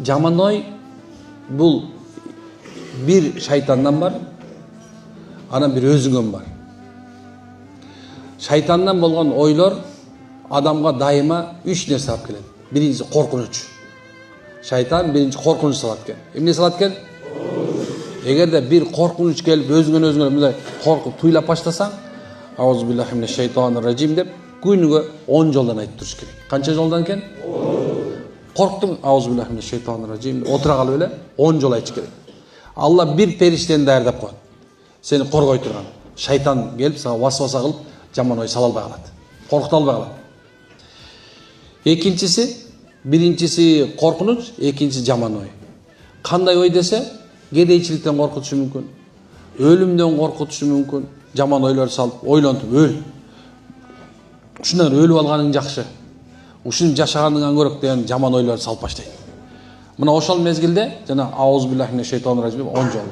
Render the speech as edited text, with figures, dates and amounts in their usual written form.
Жаман ой бул bir шайтандан бар, анан bir өзүңөн бар. Шайтандан болгон ойлор адамга дайыма 3 нерсе алып келет. Биринчиси коркунуч. Шайтан биринчи коркунуч салат экен. Эмне салат экен? Эгерде bir коркунуч келип өзүңөн мындай коркуп туйлап баштасаң, аузубиллахи минеш шайтанир ражим деп күнүгө 10 жолдан айтып туруш керек. Канча жолдан экен? Корктуң, аузубиллахи минеш шайтанир ражим деп отура калып эле 10 жол айтыш керек. Алла bir периштени даярдап коет. Сени коргой турган. Шайтан келип сага васваса кылып жаман ой сала албай калат. Коркута албай калат. Экинчиси, биринчиси коркунуч, экинчиси жаман ой. Кандай ой десе, кедейчиликтен коркутушу мүмкүн. Өлүмдөн коркутушу мүмкүн. Жаман ойлор салып, ойлонтуп өл. Ушундан өлүп алганың жакшы. Ушинтип жашаганыңан көрөк деген жаман ойлор салып баштайт. Мына ошол мезгилде жана аузубиллахи минеш шайтанир ражим 10 жол.